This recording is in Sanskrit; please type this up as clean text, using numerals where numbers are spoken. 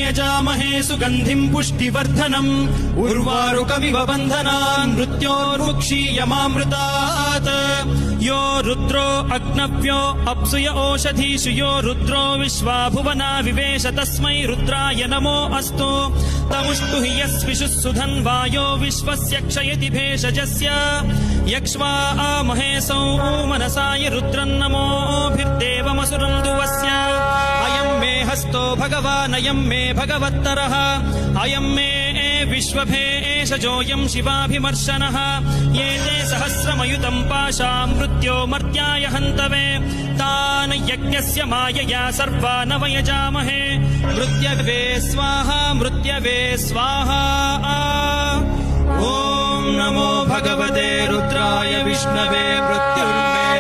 यजामहे सुगन्धिम् पुष्टिवर्धनम् उर्वारुकमिव बन्धनान् मृत्योर्मुक्षीयमामृतात् यो रुद्रो अग्नव्यो अप्सुय ओषधीषु यो रुद्रो विश्वा भुवना विवेश तस्मै रुद्राय नमो अस्तु तमुष्टु हि यस्विषुः सुधन्वायो विश्वस्य क्षयति भेषजस्य यक्ष्वामहे मनसाय रुद्रन्नमोभिर्देवमसुरम् दुवस्य अयम् मे हस्तो भगवान् अयम् मे भगवत्तरः अयम् मे विश्वभेषजोऽयम् शिवाभिमर्शनः ये ते सहस्रमयुतम् पाशाम् मृत्यो मर्त्याय हन्तवे तान् यज्ञस्य मायया सर्वान् वयजामहे मृत्यवे स्वाहा मृत्यवे स्वाहा ॐ नमो भगवते रुद्राय विष्णवे मृत्युर्मे